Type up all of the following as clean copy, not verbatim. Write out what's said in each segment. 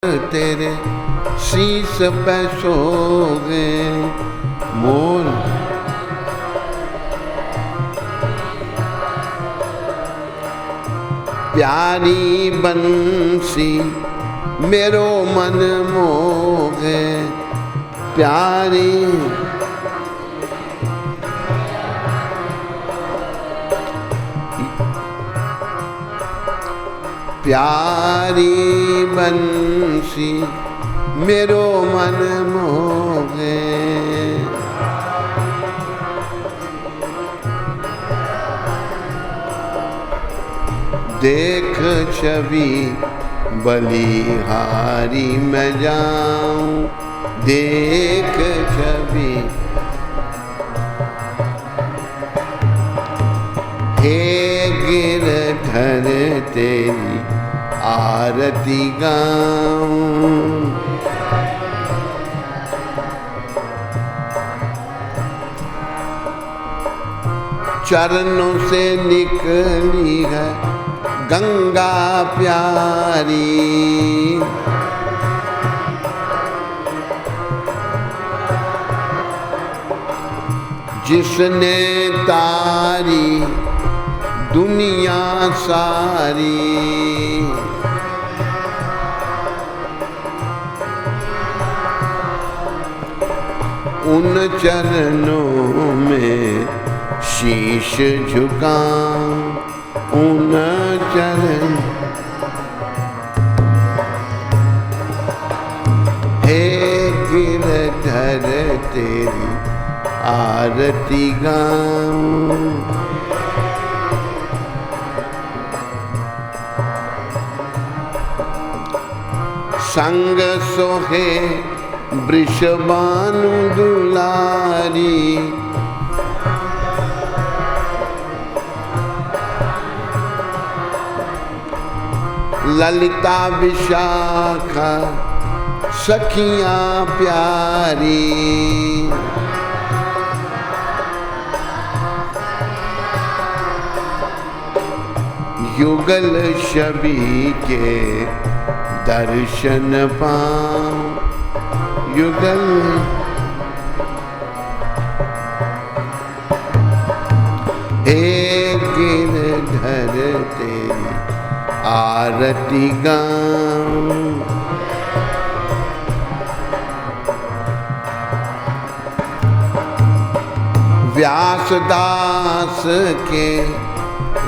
तेरे शीश पे सो गए मोर। प्यारी बंसी मेरो मन मोहे, प्यारी प्यारी बंसी मेरो मन मोहे। देख छवि बलिहारी मैं जाऊं, देख छवि हे गिरधर तेरी आरती गाऊं। चरणों से निकली है गंगा प्यारी, जिसने तारी दुनिया सारी। उन चरणों में शीश झुकाऊं, उन चरण हे गिरधर तेरी आरती गाऊं। संग सोहे वृषभानु दुलारी, ललिता विशाखा सखियां प्यारी। युगल छवि के दर्शन पाऊं, युगल हे गिरधर तेरी आरती गाऊं। व्यासदास के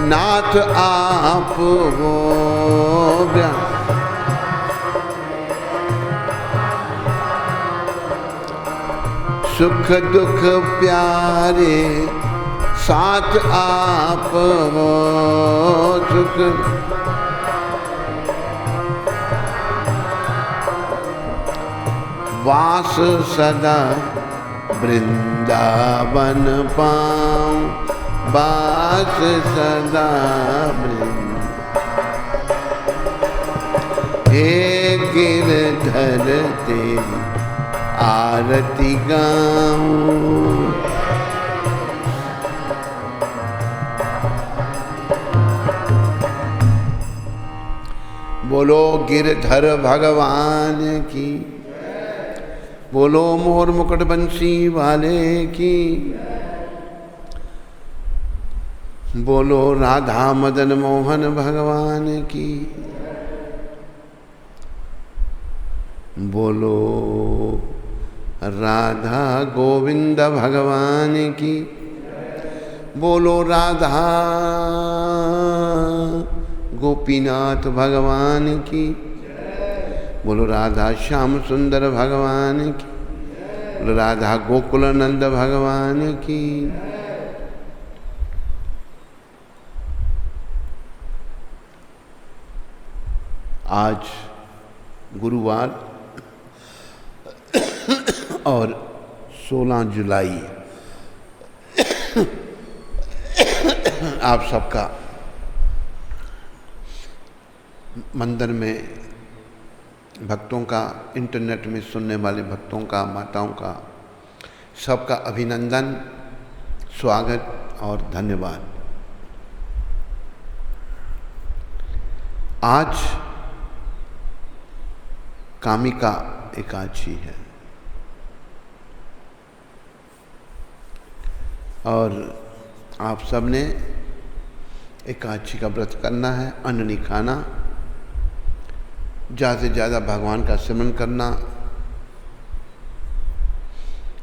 नाथ आप हो, सुख दुख प्यारे साथ आप हो। सुख वास सदा वृंदावन पाऊं, वास सदा हे गिरधर तेरी आरती गाऊं। बोलो गिरधर भगवान की, बोलो मोर मुकुट बंसी वाले की, बोलो राधा मदन मोहन भगवान की, बोलो राधा गोविंद भगवान की, बोलो राधा गोपीनाथ भगवान की, बोलो राधा श्याम सुंदर भगवान की, बोलो राधा गोकुलानंद भगवान की। आज गुरुवार और 16 जुलाई आप सबका मंदिर में भक्तों का, इंटरनेट में सुनने वाले भक्तों का, माताओं का, सबका अभिनंदन, स्वागत और धन्यवाद। आज कामिका एकादशी है। और आप सब ने एकादशी का व्रत करना है, अन्न नहीं खाना, ज़्यादा से ज़्यादा भगवान का स्मरण करना,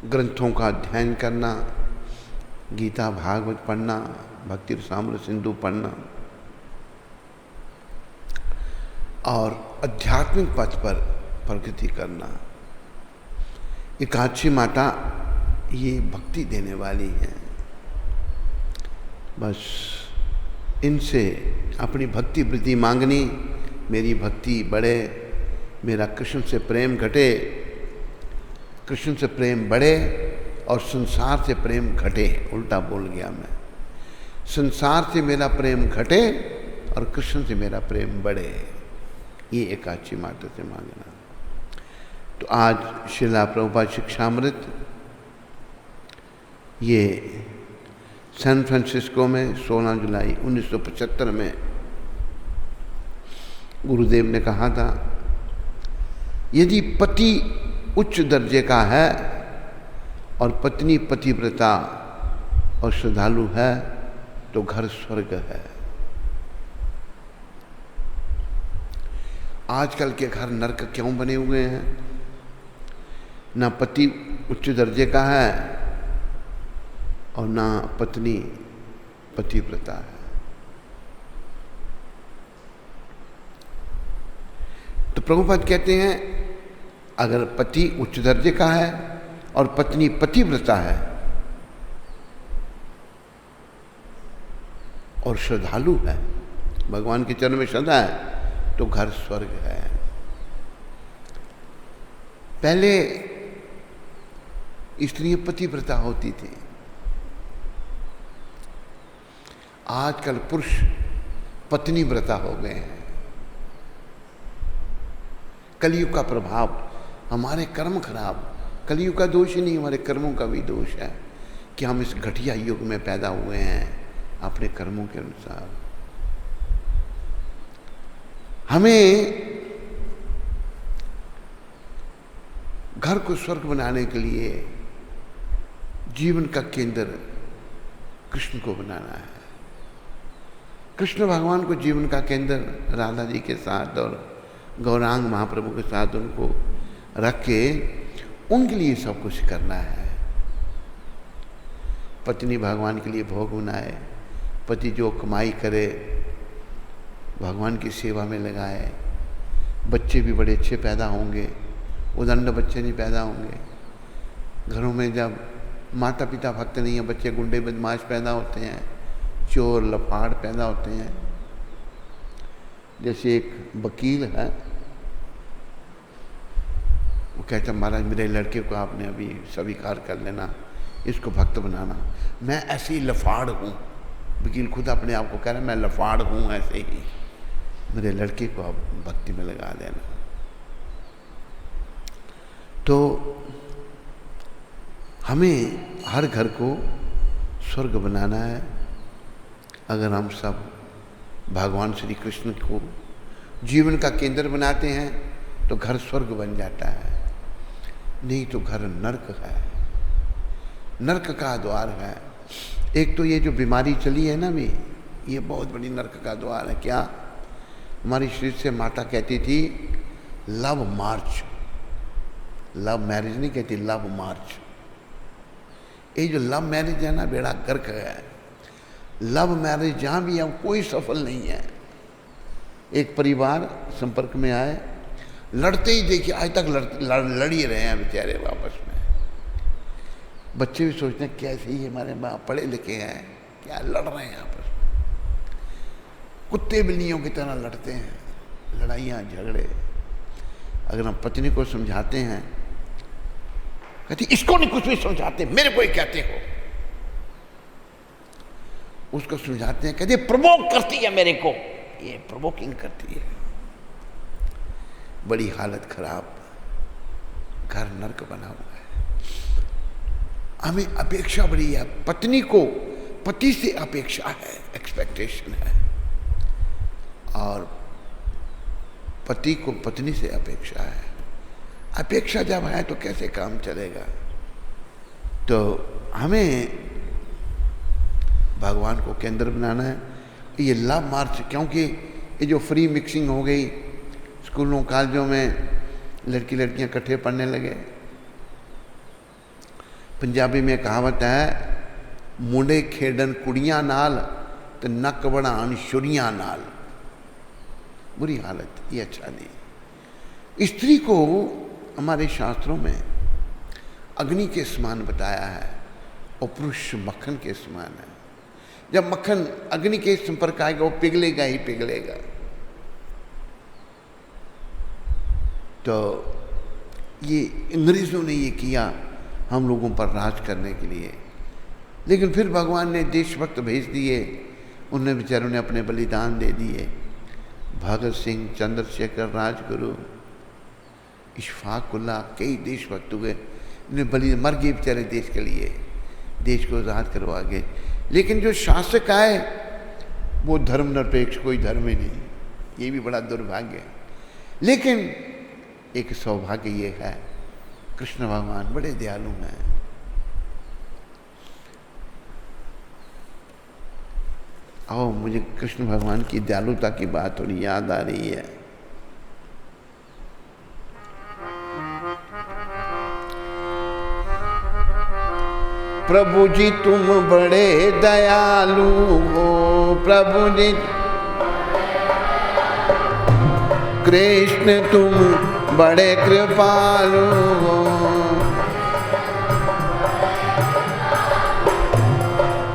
ग्रंथों का अध्ययन करना, गीता भागवत पढ़ना, भक्ति रसामृत सिंधु पढ़ना और आध्यात्मिक पथ पर प्रगति करना। एकादशी माता ये भक्ति देने वाली है। बस इनसे अपनी भक्ति वृद्धि मांगनी, मेरी भक्ति बढ़े, मेरा कृष्ण से प्रेम घटे, कृष्ण से प्रेम बढ़े और संसार से प्रेम घटे। उल्टा बोल गया मैं, संसार से मेरा प्रेम घटे और कृष्ण से मेरा प्रेम बढ़े। ये एकादशी माता से मांगना। तो आज श्रीला प्रभुपाद शिक्षामृत ये सैन फ्रांसिस्को में 16 जुलाई 1975 में गुरुदेव ने कहा था, यदि पति उच्च दर्जे का है और पत्नी पतिव्रता और श्रद्धालु है तो घर स्वर्ग है। आजकल के घर नरक क्यों बने हुए हैं? ना पति उच्च दर्जे का है और ना पत्नी पतिव्रता है। तो प्रभुपाद कहते हैं, अगर पति उच्च दर्जे का है और पत्नी पतिव्रता है और श्रद्धालु है, भगवान के चरण में श्रद्धा है, तो घर स्वर्ग है। पहले स्त्रियां पतिव्रता होती थी, आजकल पुरुष पत्नी व्रता हो गए हैं। कलयुग का प्रभाव, हमारे कर्म खराब, कलयुग का दोष ही नहीं, हमारे कर्मों का भी दोष है कि हम इस घटिया युग में पैदा हुए हैं अपने कर्मों के अनुसार। हमें घर को स्वर्ग बनाने के लिए जीवन का केंद्र कृष्ण को बनाना है। कृष्ण भगवान को जीवन का केंद्र राधा जी के साथ और गौरांग महाप्रभु के साथ उनको रख के उनके लिए सब कुछ करना है। पत्नी भगवान के लिए भोग बनाए, पति जो कमाई करे भगवान की सेवा में लगाए, बच्चे भी बड़े अच्छे पैदा होंगे, उदंड बच्चे नहीं पैदा होंगे। घरों में जब माता पिता भक्त नहीं है, बच्चे गुंडे बदमाश पैदा होते हैं, चोर लफाड़ पैदा होते हैं। जैसे एक वकील है, वो कहता महाराज मेरे लड़के को आपने अभी स्वीकार कर लेना, इसको भक्त बनाना। मैं ऐसे ही लफाड़ हूँ, वकील खुद अपने आप को कह रहा है मैं लफाड़ हूँ, ऐसे ही मेरे लड़के को आप भक्ति में लगा देना। तो हमें हर घर को स्वर्ग बनाना है। अगर हम सब भगवान श्री कृष्ण को जीवन का केंद्र बनाते हैं तो घर स्वर्ग बन जाता है, नहीं तो घर नरक है, नरक का द्वार है। एक तो ये जो बीमारी चली है ना अभी, ये बहुत बड़ी नरक का द्वार है। क्या? हमारी श्री से माता कहती थी लव मार्च, लव मैरिज नहीं कहती, लव मार्च। ये जो लव मैरिज है ना, बेड़ा गर्क है। लव मैरिज जहाँ भी है कोई सफल नहीं है। एक परिवार संपर्क में आए, लड़ते ही देखिए आज तक लड़ ही रहे हैं बेचारे आपस में। बच्चे भी सोचते हैं कैसे ही हमारे बाप पढ़े लिखे हैं, क्या लड़ रहे हैं आपस में। कुत्ते बिल्लियों की तरह लड़ते हैं, लड़ाइयाँ झगड़े। अगर हम पत्नी को समझाते हैं, कहती इसको नहीं कुछ भी समझाते, मेरे को ही कहते हो। उसको समझाते हैं, कहते प्रवोक करती है मेरे को, ये प्रोवोकिंग करती है। बड़ी हालत खराब, घर नरक बना हुआ है। हमें अपेक्षा बड़ी है, पत्नी को पति से अपेक्षा है, एक्सपेक्टेशन है, और पति को पत्नी से अपेक्षा है। अपेक्षा जब है तो कैसे काम चलेगा। तो हमें भगवान को केंद्र बनाना है। ये लव मार्च, क्योंकि ये जो फ्री मिक्सिंग हो गई स्कूलों कॉलेजों में, लड़की लड़कियां इकट्ठे पढ़ने लगे। पंजाबी में कहावत है, मुंडे खेडन कुड़ियां नाल तो नक बढ़ान छुरियां नाल। बुरी हालत, ये अच्छा नहीं। स्त्री को हमारे शास्त्रों में अग्नि के समान बताया है और पुरुष मक्खन के समान है। जब मक्खन अग्नि के संपर्क आएगा वो पिघलेगा ही पिघलेगा। तो ये अंग्रेजों ने ये किया हम लोगों पर राज करने के लिए, लेकिन फिर भगवान ने देशभक्त भेज दिए, उन्हें बेचारों ने अपने बलिदान दे दिए। भगत सिंह, चंद्रशेखर, राजगुरु, इशफाकुल्ला, कई देशभक्त हुए, इन्हें बलि मर गए बेचारे देश के लिए, देश को आज़ाद करवा गए। लेकिन जो शासक आए वो धर्मनिरपेक्ष कोई धर्म ही नहीं, ये भी बड़ा दुर्भाग्य है। लेकिन एक सौभाग्य ये है, कृष्ण भगवान बड़े दयालु हैं। आओ, मुझे कृष्ण भगवान की दयालुता की बात थोड़ी याद आ रही है। प्रभु जी तुम बड़े दयालु हो, प्रभु जी कृष्ण तुम बड़े कृपालु हो।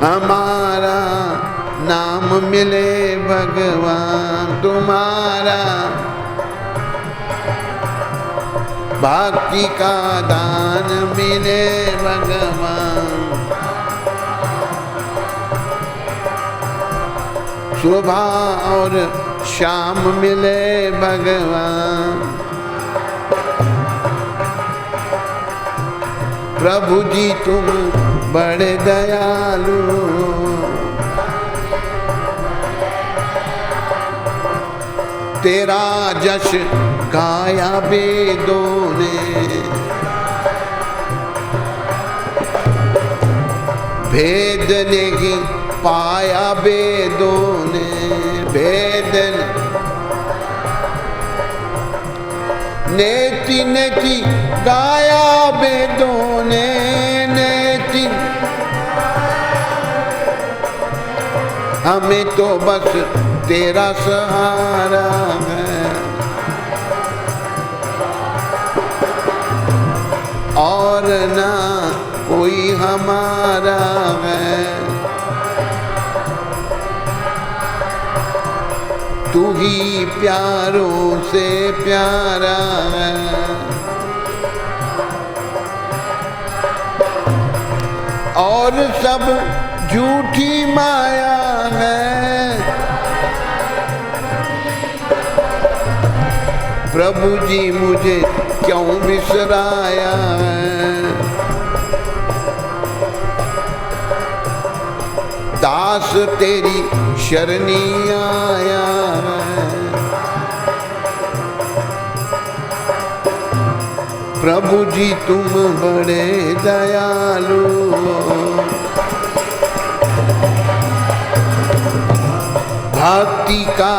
हमारा नाम मिले भगवान तुम्हारा, भक्ति का दान मिले भगवान। सुबह और शाम मिले भगवान। प्रभु जी तुम बड़े दयालु, तेरा जश गाया वेदों ने, भेद नहीं पाया वेदों ने, भेद नेति नेति गाया वेदों ने, नेति हमें तो बस तेरा सहारा है, और ना कोई हमारा है। तू ही प्यारों से प्यारा है, और सब झूठी माया है। प्रभु जी मुझे क्यों बिसराया है, दास तेरी शरणी आया है। प्रभु जी तुम बड़े दयालु, भक्ति का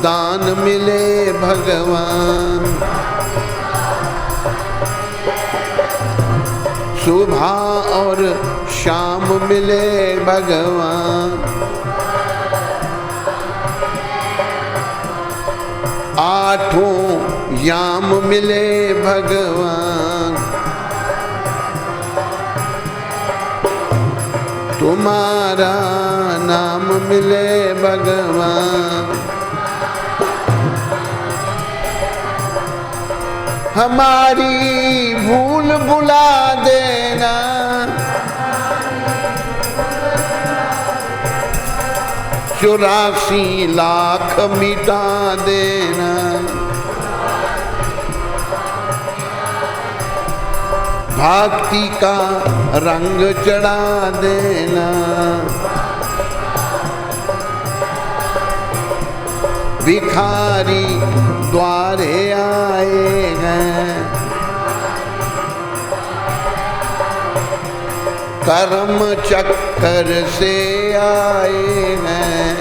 दान मिले भगवान। सुबह और शाम मिले भगवान। आठों याम मिले भगवान। तुम्हारा नाम मिले भगवान। हमारी भूल भुला देना, चौरासी लाख मिटा देना। भक्ति का रंग चढ़ा देना। भिखारी द्वारे आए हैं, कर्म चक्कर से आए हैं,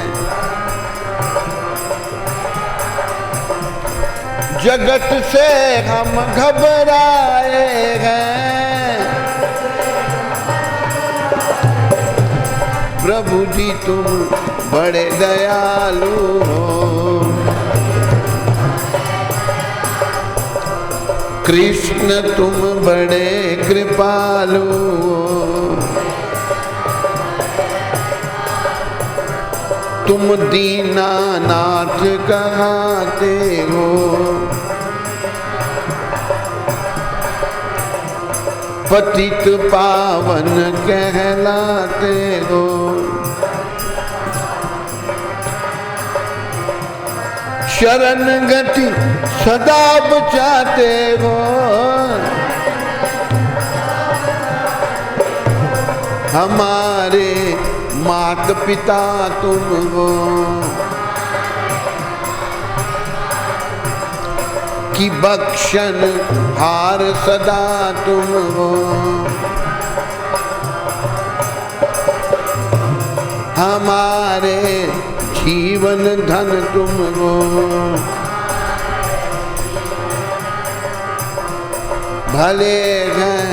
जगत से हम घबराए हैं। प्रभु जी तुम बड़े दयालु हो, कृष्ण तुम बड़े कृपालु हो, तुम दीनानाथ कहते हो। पतित पावन कहलाते हो, शरण गति सदा बचाते हो। हमारे मात पिता तुम हो, कि बख्शन हार सदा तुम हो। हमारे जीवन धन तुम हो, भले हैं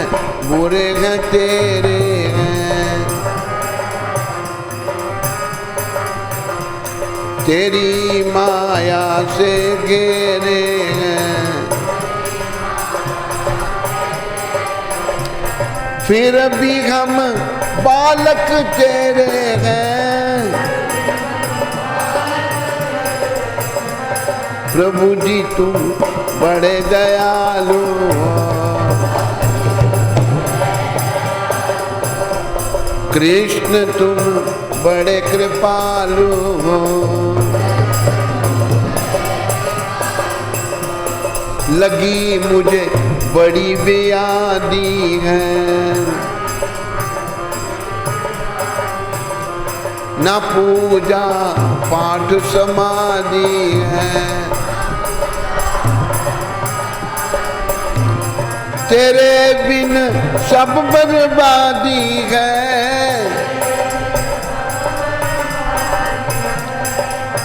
बुरे हैं तेरे हैं, तेरी माया से घेरे हैं। फिर भी हम बालक तेरे हैं, प्रभु जी तुम बड़े दयालु हो, कृष्ण तुम बड़े कृपालु हो। लगी मुझे बड़ी बेयादी है, ना पूजा पाठ समाधि है, तेरे बिन सब बर्बादी है।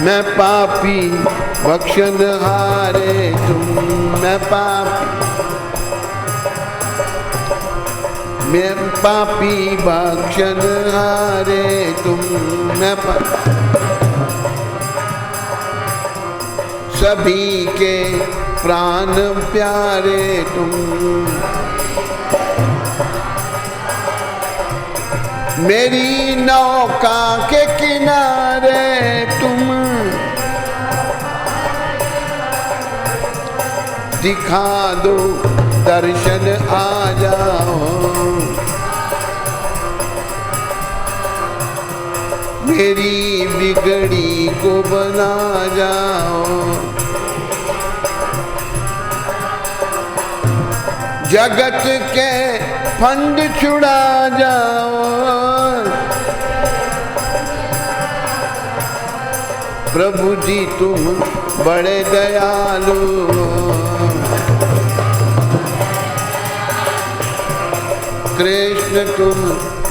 मैं पापी बख्शन हारे तुम, मैं पापी बख्शन हारे तुम, मैं सभी के प्राण प्यारे तुम। मेरी नौका के किनारे तुम, दिखा दो दर्शन आ जाओ। मेरी बिगड़ी को बना जाओ, जगत के फंड छुड़ा जाओ। प्रभु जी तुम बड़े दयालु हो, कृष्ण तुम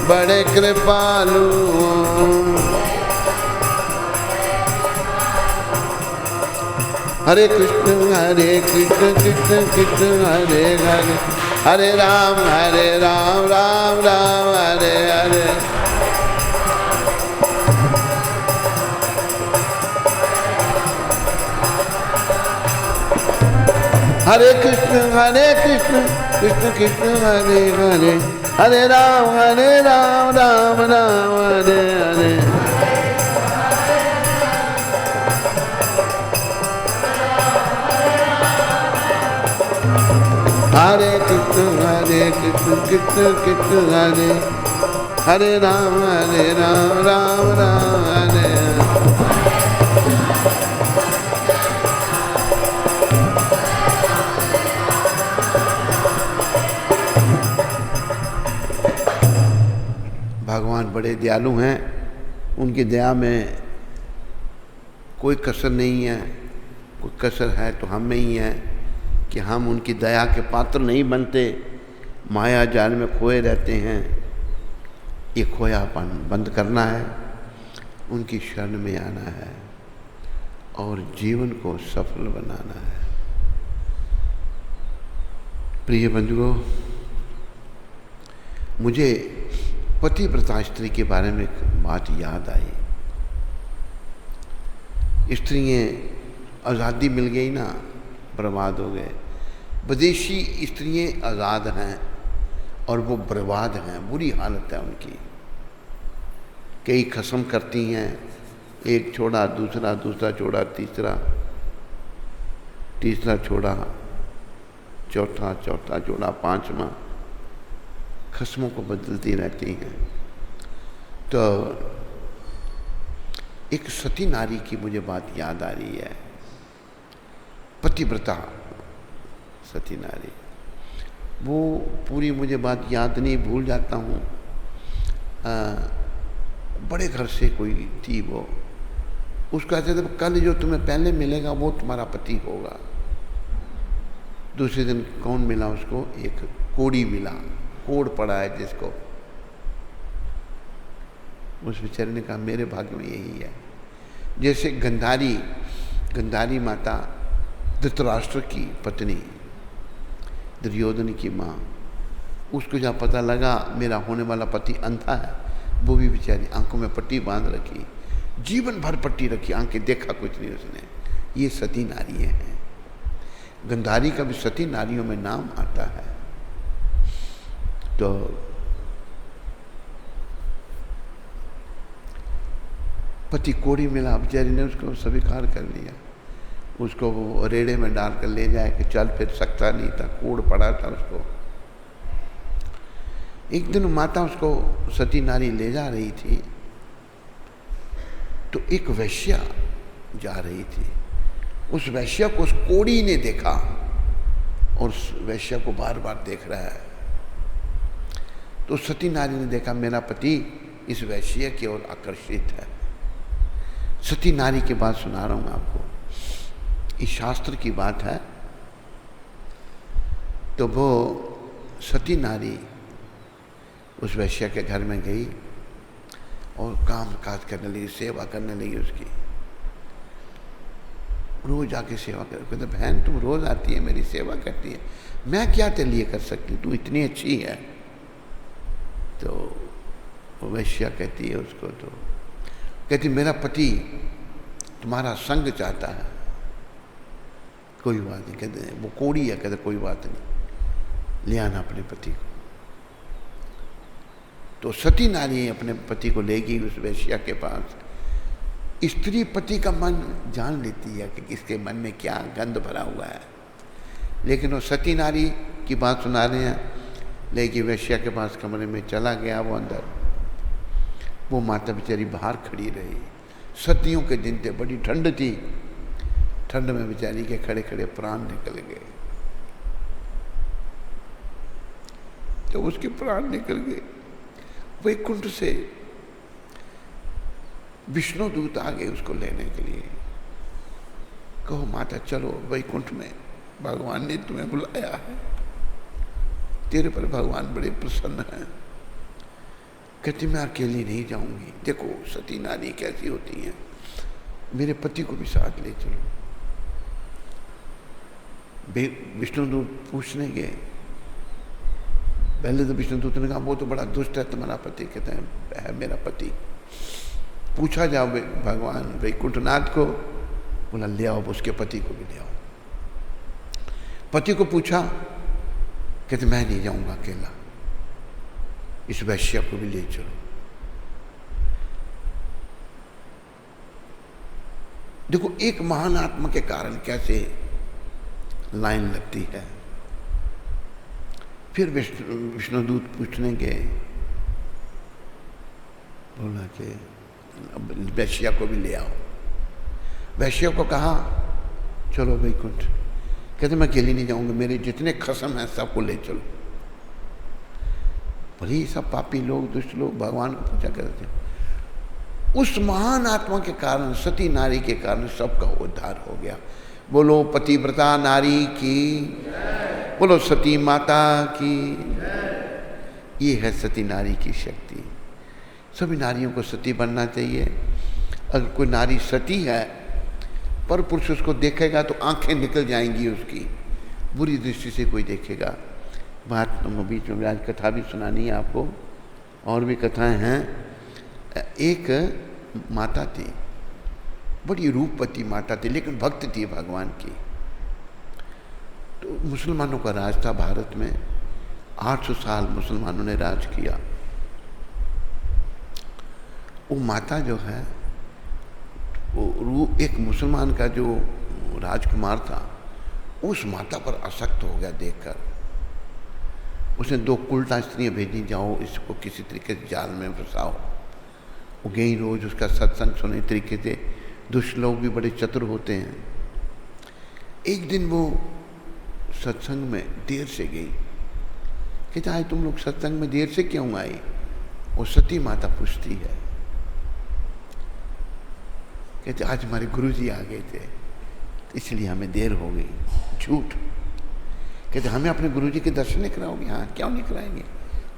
बड़े कृपालु हो। हरे कृष्ण कृष्ण कृष्ण हरे हरे, हरे राम राम राम हरे हरे। हरे कृष्ण कृष्ण कृष्ण हरे हरे, हरे राम राम राम हरे हरे। हरे कृष्ण कृष्ण कृष्ण हरे, हरे राम राम राम हरे हरे। भगवान बड़े दयालु हैं, उनकी दया में कोई कसर नहीं है। कोई कसर है तो हम में ही है कि हम उनकी दया के पात्र नहीं बनते, माया जाल में खोए रहते हैं। ये खोयापन बंद करना है, उनकी शरण में आना है और जीवन को सफल बनाना है। प्रिय बंधुओं, मुझे पतिव्रता स्त्री के बारे में एक बात याद आई। स्त्रियाँ आज़ादी मिल गई ना, बर्बाद हो गए। विदेशी स्त्रियाँ आज़ाद हैं और वो बर्बाद हैं, बुरी हालत है उनकी। कई खस्म करती हैं, एक छोड़ा, दूसरा छोड़ा, तीसरा छोड़ा, चौथा छोड़ा, पांचवा, खस्मों को बदलती रहती हैं। तो एक सती नारी की मुझे बात याद आ रही है, पतिव्रता सती नारी। वो पूरी मुझे बात याद नहीं, भूल जाता हूँ। बड़े घर से कोई थी वो, उसको ऐसे थे कल जो तुम्हें पहले मिलेगा वो तुम्हारा पति होगा। दूसरे दिन कौन मिला उसको? एक कोड़ी मिला, कोड़ पड़ा है जिसको। उस बेचारे ने कहा मेरे भाग्य में यही है। जैसे गंधारी माता धृतराष्ट्र की पत्नी, दुर्योधन की माँ, उसको जब पता लगा मेरा होने वाला पति अंधा है, वो भी बेचारी आंखों में पट्टी बांध रखी, जीवन भर पट्टी रखी, आंखें देखा कुछ नहीं उसने। ये सती नारी हैं। गंधारी का भी सती नारियों में नाम आता है। तो पति कोड़ी मिला, बेचारी ने उसको स्वीकार कर लिया। उसको वो रेड़े में डाल कर ले जाए कि चल फिर सकता नहीं था, कोड़ पड़ा था उसको। एक दिन माता उसको सती नारी ले जा रही थी, तो एक वैश्या जा रही थी। उस वैश्या को उस कोड़ी ने देखा और उस वैश्या को बार बार देख रहा है। तो सती नारी ने देखा मेरा पति इस वैश्या की ओर आकर्षित है। सती नारी की बात सुना रहा हूं मैं आपको, इस शास्त्र की बात है। तो वो सती नारी उस वैश्या के घर में गई और काम काज करने लगी, सेवा करने लगी उसकी। रोज आके सेवा कर, कहते बहन तुम रोज आती है, मेरी सेवा करती है, मैं क्या तेरे लिए कर सकती, तू इतनी अच्छी है। तो वो वैश्या कहती है उसको, तो कहती मेरा पति तुम्हारा संग चाहता है। कोई बात नहीं, कहते वो कोड़ी है, कहते कोई बात नहीं, ले आना अपने पति को। तो सती नारी अपने पति को ले गई उस वैश्या के पास। स्त्री पति का मन जान लेती है कि किसके मन में क्या गंध भरा हुआ है, लेकिन वो सती नारी की बात सुना रहे हैं। लेकिन वैश्या के पास कमरे में चला गया वो अंदर। वो माता बेचारी बाहर खड़ी रही। सर्दियों के दिन थे, बड़ी ठंड थी। ठंड में बेचारी के खड़े खड़े प्राण निकल गए। तो उसके प्राण निकल गए। वैकुंठ से विष्णु दूत आ गए उसको लेने के लिए। कहो माता चलो वैकुंठ में, भगवान ने तुम्हें बुलाया है, तेरे पर भगवान बड़े प्रसन्न हैं। कहती मैं अकेली नहीं जाऊंगी, देखो सती नारी कैसी होती हैं, मेरे पति को भी साथ ले चलो। विष्णुदूत पूछने गए। पहले तो विष्णुदूत ने कहा वो तो बड़ा दुष्ट है तुम्हारा पति। कहते हैं है मेरा पति। पूछा जाओ भगवान वैकुंठनाथ को, बोला ले आओ उसके पति को भी ले आओ। पति को पूछा, कहते मैं नहीं जाऊंगा अकेला, इस वैश्या को भी ले चलो। देखो एक महान आत्मा के कारण कैसे लाइन लगती है। फिर विष्णुदूत पूछने गए, बोला कि वैश्या को भी ले आओ। वैश्या को कहा चलो वैकुंठ। कहते मैं अकेली नहीं जाऊंगा, मेरे जितने खसम हैं सबको ले चलो। भले सब पापी लोग, दुष्ट लोग भगवान को पूछा करते। उस महान आत्मा के कारण, सती नारी के कारण सबका उद्धार हो गया। बोलो पतिव्रता नारी की, बोलो सती माता की। ये है सती नारी की शक्ति। सभी नारियों को सती बनना चाहिए। अगर कोई नारी सती है पर पुरुष उसको देखेगा तो आंखें निकल जाएंगी उसकी, बुरी दृष्टि से कोई देखेगा। बात तो बीच में आज कथा भी सुनानी है आपको, और भी कथाएं हैं। एक माता थी, बड़ी रूपवती माता थी, लेकिन भक्त थी भगवान की। तो मुसलमानों का राज था भारत में, 800 साल मुसलमानों ने राज किया। वो माता जो है, वो एक मुसलमान का जो राजकुमार था, उस माता पर आसक्त हो गया देखकर। उसने 2 उल्टा स्त्रियाँ भेजी, जाओ इसको किसी तरीके से जाल में फंसाओ। वो गई, रोज उसका सत्संग सुने तरीके से। दुष्ट लोग भी बड़े चतुर होते हैं। एक दिन वो सत्संग में देर से गई। कहते आज तुम लोग सत्संग में देर से क्यों आई? वो सती माता पूछती है। कहते आज हमारे गुरुजी आ गए थे इसलिए हमें देर हो गई। झूठ। कहते हमें अपने गुरुजी के दर्शन नहीं कराओगे? हाँ, क्यों नहीं कराएंगे?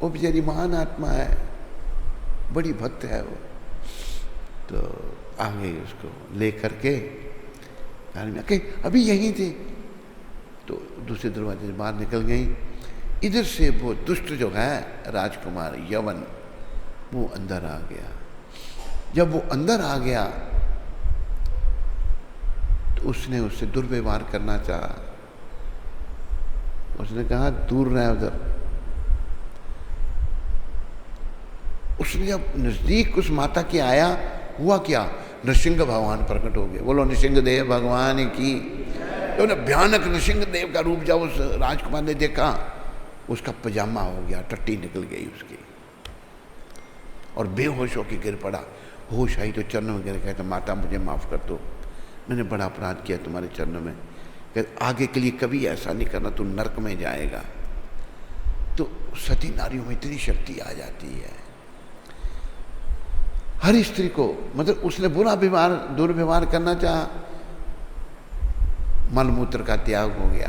वो बेचारी महान आत्मा है, बड़ी भक्त है वो। तो आ गई, उसको ले करके घर में आके अभी यहीं थे तो दूसरे दरवाजे से बाहर निकल गई। इधर से वो दुष्ट जो है राजकुमार यवन, वो अंदर आ गया। जब वो अंदर आ गया तो उसने उससे दुर्व्यवहार करना चाहा। उसने कहा दूर रहे उधर। उसने जब नजदीक उस माता के आया, हुआ क्या? नृसिंह भगवान प्रकट हो गए। बोलो नृसिंह देव भगवान की। तो भयानक नृसिंह देव का रूप जब उस राजकुमार ने देखा, उसका पजामा हो गया, टट्टी निकल गई उसकी, और बेहोश होकर गिर पड़ा। होश आई तो चरणों में गिर गया। तो माता मुझे माफ़ कर दो, मैंने बड़ा अपराध किया तुम्हारे चरणों में। कहते आगे के लिए कभी ऐसा नहीं करना, तू नरक में जाएगा। तो सती नारियों में इतनी शक्ति आ जाती है। हर स्त्री को, मतलब उसने बुरा व्यवहार, दुर्व्यवहार करना चाहा, मलमूत्र का त्याग हो गया,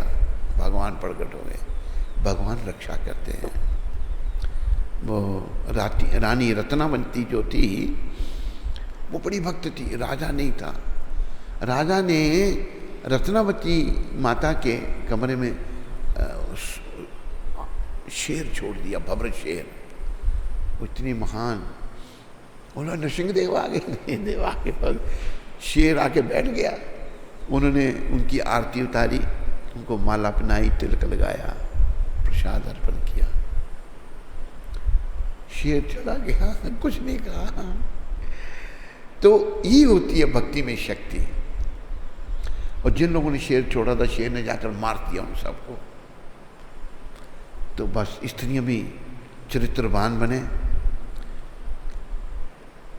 भगवान प्रकट हो गए। भगवान रक्षा करते हैं। वो रानी रत्नावंती जो थी, वो बड़ी भक्त थी, राजा नहीं था। राजा ने रत्नावती माता के कमरे में शेर छोड़ दिया, भव्र शेर। वो इतनी महान। बोला नृसिंह देव आ गए, देव आ गए। शेर आके बैठ गया। उन्होंने उनकी आरती उतारी, उनको माला पहनाई, तिलक लगाया, प्रसाद अर्पण किया। शेर चला गया, कुछ नहीं कहा। तो ये होती है भक्ति में शक्ति। और जिन लोगों ने शेर छोड़ा था, शेर ने जाकर मार दिया उन सबको। तो बस स्त्रियां भी चरित्रवान बने।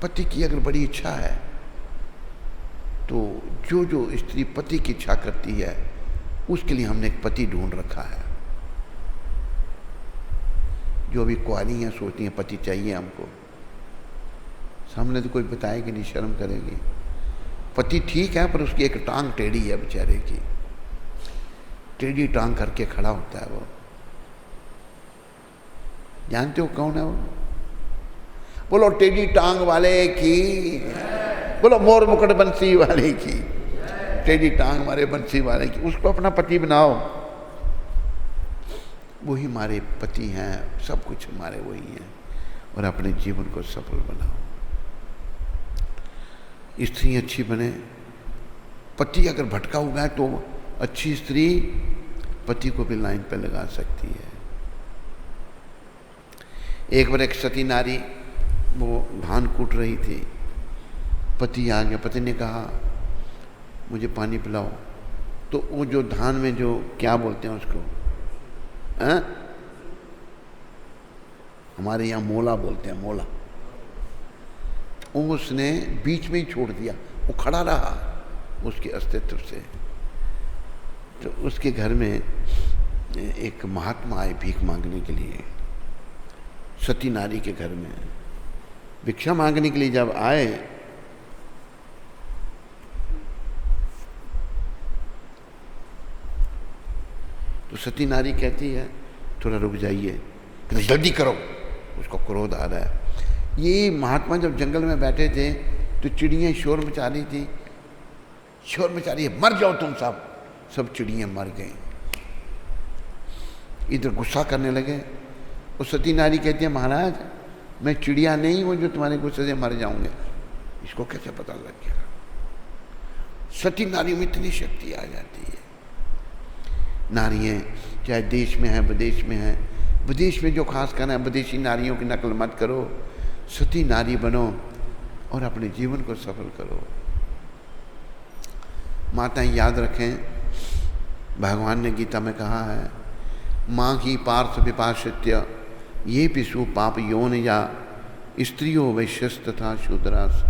पति की अगर बड़ी इच्छा है तो जो जो स्त्री पति की इच्छा करती है, उसके लिए हमने एक पति ढूंढ रखा है। जो अभी कुंवारी हैं, सोचती हैं पति चाहिए हमको, सामने तो कोई बताएगी नहीं, शर्म करेगी। पति ठीक है पर उसकी एक टांग टेढ़ी है बेचारे की, टेढ़ी टांग करके खड़ा होता है वो। जानते हो कौन है वो? बोलो टेढ़ी टांग वाले की, बोलो मोर मुकुट बंसी वाले की, टेढ़ी टांग वाले बंसी वाले की। उसको अपना पति बनाओ, वही हमारे पति हैं, सब कुछ हमारे वही हैं। और अपने जीवन को सफल बनाओ। स्त्री अच्छी बने। पति अगर भटका हुआ है तो अच्छी स्त्री पति को भी लाइन पे लगा सकती है। एक बार एक सती नारी वो धान कूट रही थी, पति आ गया। पति ने कहा मुझे पानी पिलाओ। तो वो जो धान में जो क्या बोलते हैं उसको, हमारे यहाँ मोला बोलते हैं, मोला, उसने बीच में ही छोड़ दिया। वो खड़ा रहा उसके अस्तित्व से। तो उसके घर में एक महात्मा आए भीख मांगने के लिए। सती नारी के घर में भिक्षा मांगने के लिए जब आए तो सती नारी कहती है थोड़ा रुक जाइए, जल्दी करो। उसको क्रोध आ रहा है। ये महात्मा जब जंगल में बैठे थे तो चिड़ियाँ शोर मचा रही थी, शोर मचा रही है, मर जाओ तुम सब। सब चिड़ियाँ मर गई। इधर गुस्सा करने लगे। वो सती नारी कहती है, महाराज मैं चिड़िया नहीं हूँ जो तुम्हारे गुस्से से मर जाऊंगे। इसको कैसे पता लग गया? सती नारी में इतनी शक्ति आ जाती है। नारियाँ चाहे देश में है विदेश में है, विदेश में जो खास करना है, विदेशी नारियों की नकल मत करो, सती नारी बनो और अपने जीवन को सफल करो। माताएं याद रखें, भगवान ने गीता में कहा है, माँ की पार्थ विपाश्य ये पिशु पाप यौन या स्त्रियों वैश्यस तथा शूद्रास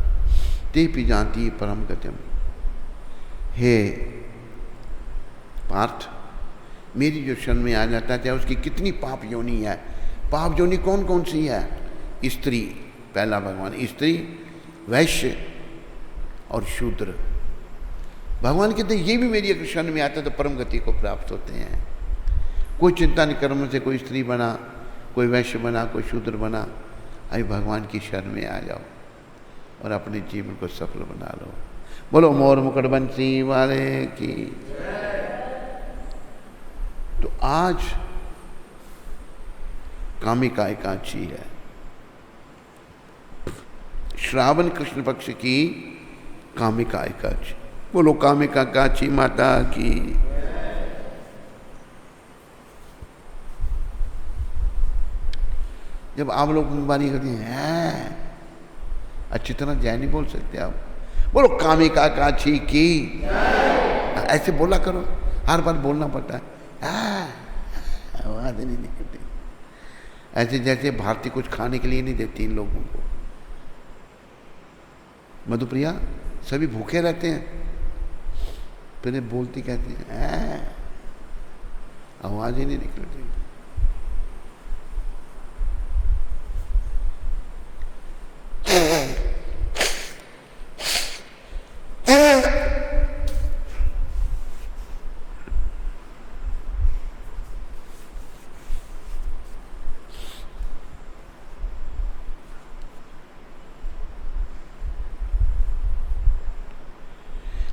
ते पी जानती परम गतिम। हे पार्थ, मेरी जो शरण में आ जाता है उसकी कितनी पाप योनि है। पाप योनि कौन कौन सी है? स्त्री, पहला भगवान, स्त्री, वैश्य और शूद्र। भगवान कहते हैं ये भी मेरी अगर शरण में आता है तो परम गति को प्राप्त होते हैं। कोई चिंता नहीं, कर्म से कोई स्त्री बना, कोई वैश्य बना, कोई शूद्र बना, अभी भगवान की शरण में आ जाओ और अपने जीवन को सफल बना लो। बोलो मोर मुकुट बंसी वाले की। तो आज कामिका एकादशी है, श्रावण कृष्ण पक्ष की कामिका एकादशी। बोलो कामिका काची माता की। जब आप लोग मुबारक करते हैं, अच्छी तरह जय नहीं बोल सकते आप। बोलो कामिका काची की। ऐसे बोला करो, हर बार बोलना पड़ता है, आवाज नहीं निकलती। ऐसे जैसे भारती कुछ खाने के लिए नहीं देती इन लोगों को। मधुप्रिया, सभी भूखे रहते हैं, फिर बोलती कहती है, आवाज ही नहीं निकलती।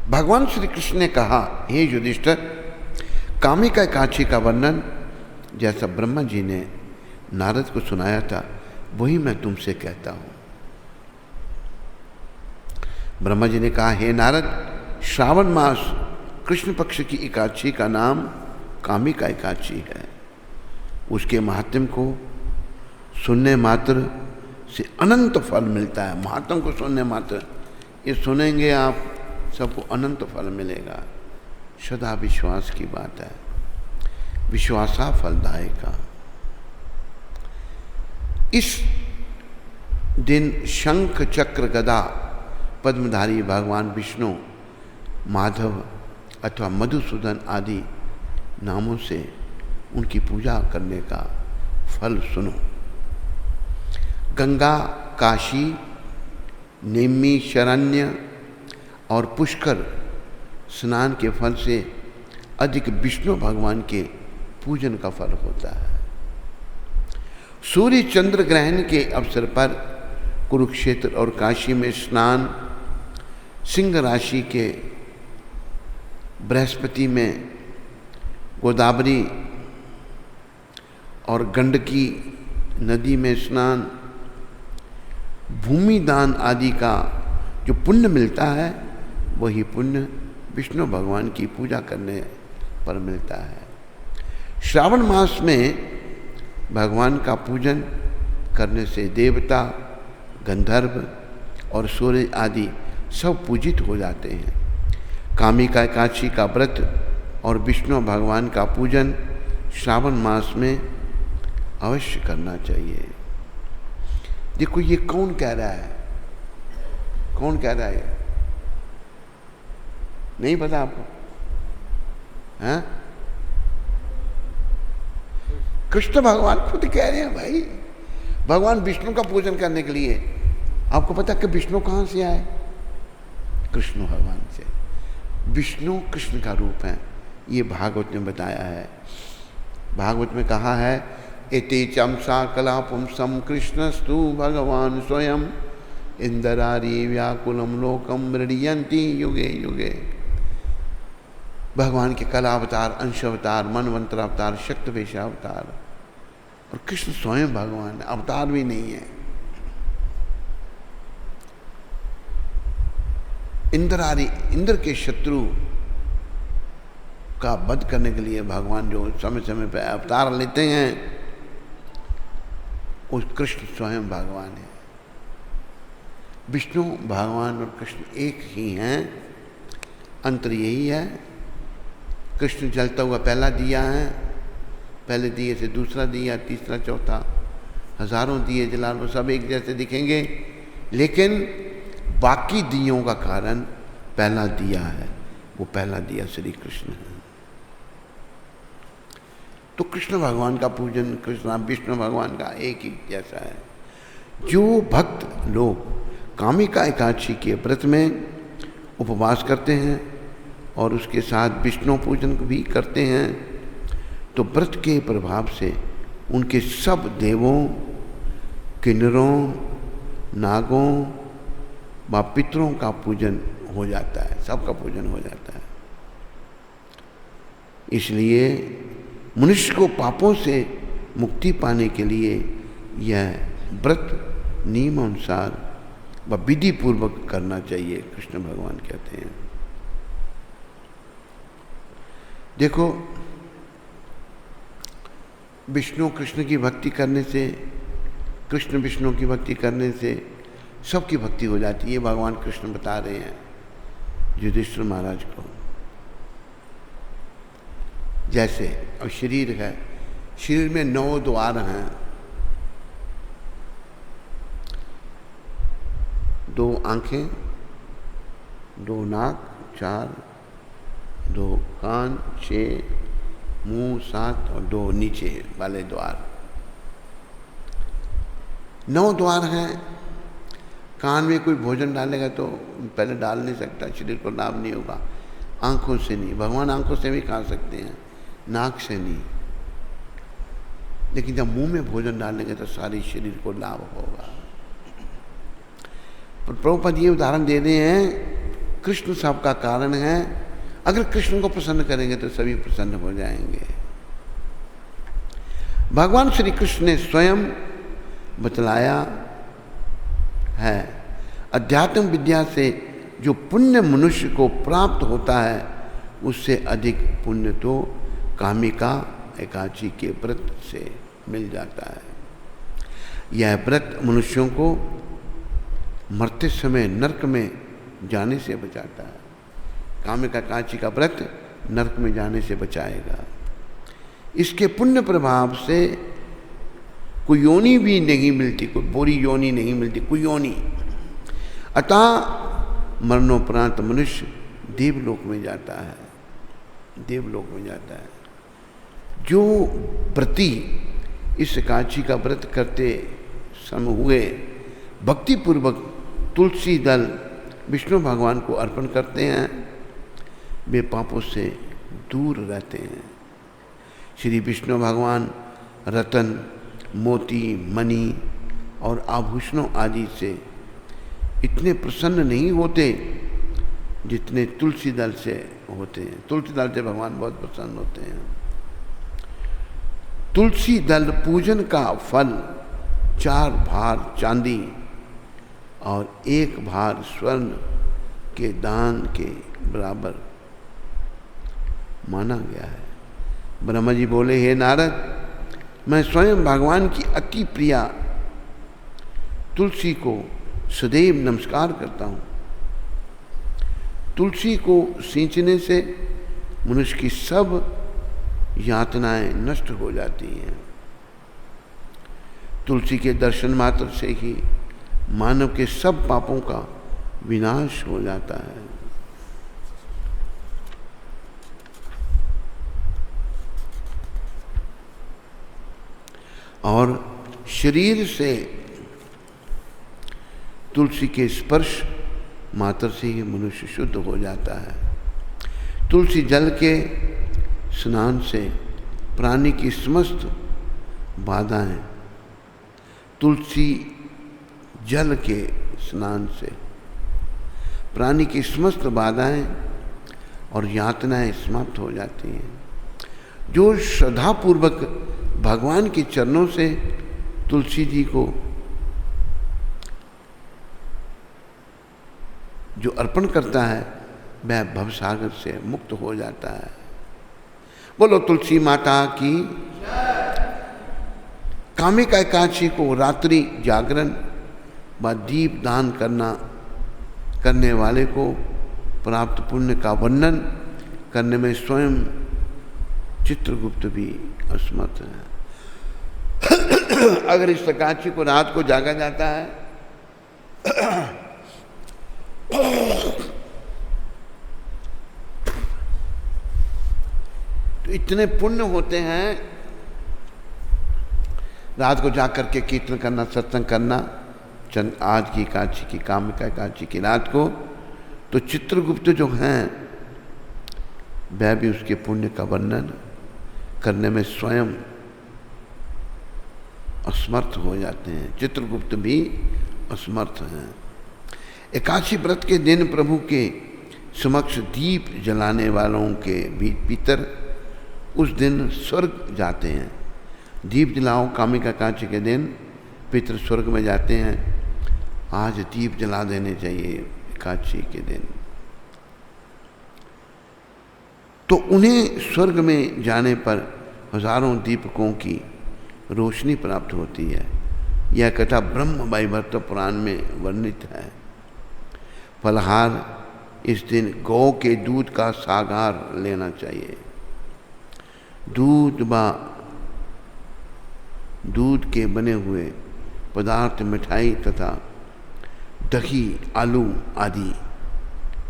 भगवान श्री कृष्ण ने कहा, हे युधिष्ठिर, कामिका एकादशी का वर्णन जैसा ब्रह्मा जी ने नारद को सुनाया था वही मैं तुमसे कहता हूं। ब्रह्मा जी ने कहा, हे नारद, श्रावण मास कृष्ण पक्ष की एकादशी का नाम कामिका एकादशी है। उसके महात्म्य को सुनने मात्र से अनंत फल मिलता है। महात्म्य को सुनने मात्र, ये सुनेंगे आप सबको अनंत फल मिलेगा। सदा विश्वास की बात है, विश्वासा फलदायका। इस दिन शंख चक्र गदा पद्मधारी भगवान विष्णु, माधव अथवा मधुसूदन आदि नामों से उनकी पूजा करने का फल सुनो। गंगा, काशी, नेमी, शरण्य और पुष्कर स्नान के फल से अधिक विष्णु भगवान के पूजन का फल होता है। सूर्य चंद्र ग्रहण के अवसर पर कुरुक्षेत्र और काशी में स्नान, सिंह राशि के बृहस्पति में गोदावरी और गंडकी नदी में स्नान, भूमि दान आदि का जो पुण्य मिलता है वही पुण्य विष्णु भगवान की पूजा करने पर मिलता है। श्रावण मास में भगवान का पूजन करने से देवता, गंधर्व और सूर्य आदि सब पूजित हो जाते हैं। कामिका एकादशी का व्रत और विष्णु भगवान का पूजन श्रावण मास में अवश्य करना चाहिए। देखो ये कौन कह रहा है? कौन कह रहा है? नहीं पता आपको? हैं? कृष्ण भगवान खुद कह रहे हैं भाई, भगवान विष्णु का पूजन करने के लिए। आपको पता कि विष्णु कहाँ से आए? कृष्ण भगवान से। विष्णु कृष्ण का रूप है, ये भागवत में बताया है। भागवत में कहा है, इति चमसा कला पुंसम कृष्णस्तु भगवान स्वयं इंदरारी व्याकुलम लोकम मृडियंती युगे युगे। भगवान के कला अवतार, अंश अवतार, मनवंतर अवतार, शक्तिवेश अवतार, और कृष्ण स्वयं भगवान है, अवतार भी नहीं है। इंद्रारी, इंद्र के शत्रु का वध करने के लिए भगवान जो समय समय पर अवतार लेते हैं, उस कृष्ण स्वयं भगवान है। विष्णु भगवान और कृष्ण एक ही हैं, अंतर यही है। कृष्ण जलता हुआ पहला दिया है, पहले दिए से दूसरा दिया, तीसरा, चौथा, हजारों दिए जला लो, सब एक जैसे दिखेंगे, लेकिन बाकी दियों का कारण पहला दिया है। वो पहला दिया श्री कृष्ण है। तो कृष्ण भगवान का पूजन, कृष्ण विष्णु भगवान का एक ही जैसा है। जो भक्त लोग कामिका एकादशी के व्रत में उपवास करते हैं और उसके साथ विष्णु पूजन भी करते हैं, तो व्रत के प्रभाव से उनके सब देवों, किन्नरों, नागों व पितरों का पूजन हो जाता है, सबका पूजन हो जाता है। इसलिए मनुष्य को पापों से मुक्ति पाने के लिए यह व्रत नियम अनुसार व विधि पूर्वक करना चाहिए, कृष्ण भगवान कहते हैं। देखो, विष्णु कृष्ण की भक्ति करने से, कृष्ण विष्णु की भक्ति करने से सबकी भक्ति हो जाती है। भगवान कृष्ण बता रहे हैं युधिष्ठिर महाराज को। जैसे अब शरीर है, शरीर में 9 द्वार हैं, 2 आंखें, 2 नाक, 4, 2 कान, 6 मुंह, 7 और 2 नीचे वाले द्वार। 9 द्वार हैं। कान में कोई भोजन डालेगा तो पहले डाल नहीं सकता, शरीर को लाभ नहीं होगा। आंखों से नहीं, भगवान आंखों से भी खा सकते हैं, नाक से नहीं। लेकिन जब मुंह में भोजन डालेंगे तो सारे शरीर को लाभ होगा। पर प्रभुपद ये उदाहरण दे रहे हैं, कृष्ण सबका कारण है। अगर कृष्ण को प्रसन्न करेंगे तो सभी प्रसन्न हो जाएंगे। भगवान श्री कृष्ण ने स्वयं बतलाया है, अध्यात्म विद्या से जो पुण्य मनुष्य को प्राप्त होता है, उससे अधिक पुण्य तो कामिका एकादशी के व्रत से मिल जाता है। यह व्रत मनुष्यों को मरते समय नरक में जाने से बचाता है। कामिका एकादशी का व्रत नरक में जाने से बचाएगा। इसके पुण्य प्रभाव से कोई योनि भी नहीं मिलती, कोई बुरी योनि नहीं मिलती, कोई योनि। अतः मरणोपरांत मनुष्य देवलोक में जाता है, देवलोक में जाता है। जो व्रती इस एकादशी का व्रत करते समय हुए भक्ति पूर्वक तुलसी दल विष्णु भगवान को अर्पण करते हैं, वे पापों से दूर रहते हैं। श्री विष्णु भगवान रतन, मोती, मणि और आभूषणों आदि से इतने प्रसन्न नहीं होते जितने तुलसी दल से होते हैं। तुलसी दल से भगवान बहुत प्रसन्न होते हैं। तुलसी दल पूजन का फल 4 भार चांदी और 1 भार स्वर्ण के दान के बराबर माना गया है। ब्रह्मा जी बोले, हे नारद, मैं स्वयं भगवान की अति प्रिया तुलसी को सदैव नमस्कार करता हूँ। तुलसी को सींचने से मनुष्य की सब यातनाएं नष्ट हो जाती हैं। तुलसी के दर्शन मात्र से ही मानव के सब पापों का विनाश हो जाता है। और शरीर से तुलसी के स्पर्श मात्र से ही मनुष्य शुद्ध हो जाता है। तुलसी जल के स्नान से प्राणी की समस्त बाधाएं तुलसी जल के स्नान से प्राणी की समस्त बाधाएं और यातनाएं समाप्त हो जाती हैं। जो श्रद्धापूर्वक भगवान के चरणों से तुलसी जी को जो अर्पण करता है वह भवसागर से मुक्त हो जाता है। बोलो तुलसी माता की। कामिका एकादशी को रात्रि जागरण व दीप दान करने वाले को प्राप्त पुण्य का वर्णन करने में स्वयं चित्रगुप्त भी असमर्थ है। अगर इस एकादशी को रात को जागा जाता है तो इतने पुण्य होते हैं। रात को जाग करके कीर्तन करना, सत्संग करना, आज की एकादशी की, कामिका एकादशी की रात को, तो चित्रगुप्त जो हैं वह भी उसके पुण्य का वर्णन करने में स्वयं असमर्थ हो जाते हैं। चित्रगुप्त भी असमर्थ हैं। एकादशी व्रत के दिन प्रभु के समक्ष दीप जलाने वालों के भीतर उस दिन स्वर्ग जाते हैं। दीप जलाओ, कामिका एकादशी के दिन पितर स्वर्ग में जाते हैं। आज दीप जला देने चाहिए एकादशी के दिन, तो उन्हें स्वर्ग में जाने पर हजारों दीपकों की रोशनी प्राप्त होती है। यह कथा ब्रह्म वैवर्त पुराण में वर्णित है। फलहार इस दिन गौ के दूध का सागार लेना चाहिए। दूध के बने हुए पदार्थ, मिठाई तथा दही, आलू आदि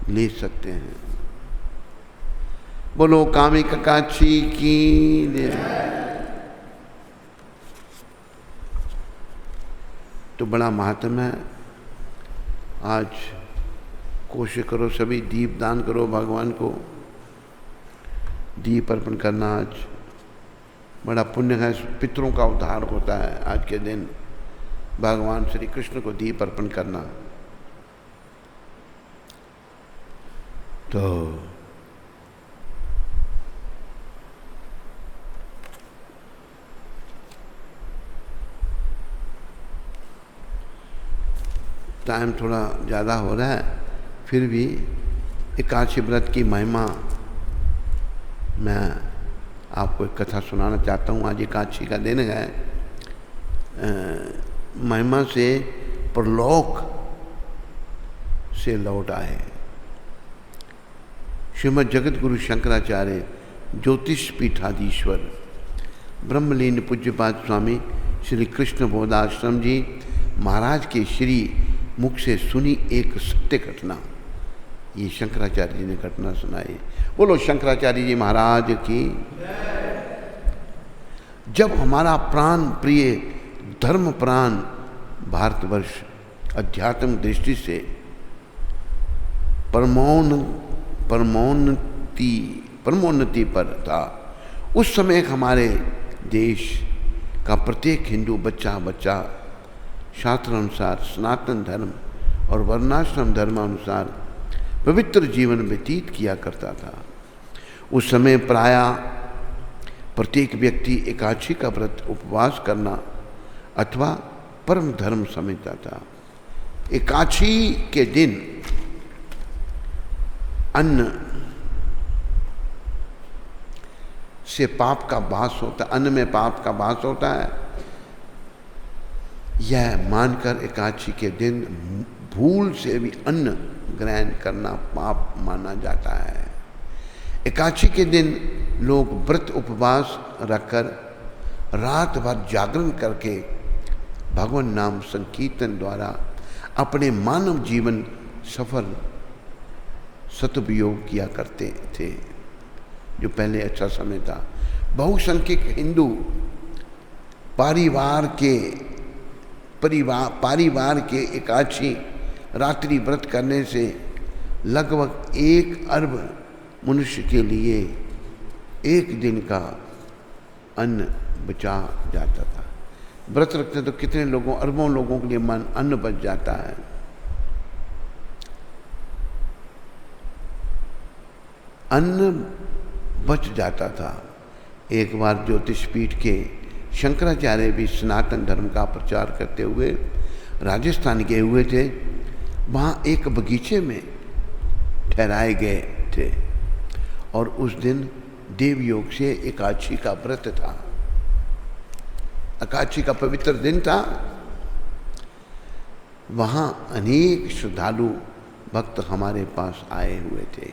ले सकते हैं। बोलो कामिका एकादशी की। तो बड़ा महात्म है। आज कोशिश करो सभी दीप दान करो, भगवान को दीप अर्पण करना आज बड़ा पुण्य है। पितरों का उद्धार होता है आज के दिन, भगवान श्री कृष्ण को दीप अर्पण करना। तो टाइम थोड़ा ज़्यादा हो रहा है, फिर भी एकादशी व्रत की महिमा मैं आपको एक कथा सुनाना चाहता हूँ। आज एकादशी का दिन है। महिमा से परलोक से लौट आए श्रीमद् जगत गुरु शंकराचार्य ज्योतिष पीठाधीश्वर ब्रह्मलीन पूज्यपाद स्वामी श्री कृष्ण बोधाश्रम जी महाराज के श्री मुख से सुनी एक सत्य घटना। ये शंकराचार्य जी ने घटना सुनाई। बोलो शंकराचार्य जी महाराज की। जब हमारा प्राण प्रिय धर्म प्राण भारतवर्ष अध्यात्म दृष्टि से परमोन्नति पर था, उस समय हमारे देश का प्रत्येक हिंदू बच्चा शास्त्र अनुसार सनातन धर्म और वर्णाश्रम धर्म अनुसार पवित्र जीवन व्यतीत किया करता था। उस समय प्रायः प्रत्येक व्यक्ति एकादशी का व्रत उपवास करना अथवा परम धर्म समझता था। एकादशी के दिन अन्न से पाप का वास होता, अन्न में पाप का वास होता है। यह मानकर एकादशी के दिन भूल से भी अन्न ग्रहण करना पाप माना जाता है। एकादशी के दिन लोग व्रत उपवास रखकर रात भर जागरण करके भगवान नाम संकीर्तन द्वारा अपने मानव जीवन सफल सदुपयोग किया करते थे, जो पहले अच्छा समय था। बहुसंख्यक हिंदू परिवार के एकादशी रात्रि व्रत करने से लगभग 1 अरब मनुष्य के लिए एक दिन का अन्न बचा जाता था। व्रत रखते तो कितने लोगों, अरबों लोगों के लिए अन्न बच जाता है। अन्न बच जाता था। एक बार ज्योतिष पीठ के शंकराचार्य भी सनातन धर्म का प्रचार करते हुए राजस्थान गए हुए थे। वहाँ एक बगीचे में ठहराए गए थे और उस दिन देवयोग से एकादशी का व्रत था। एकादशी का पवित्र दिन था। वहाँ अनेक श्रद्धालु भक्त हमारे पास आए हुए थे।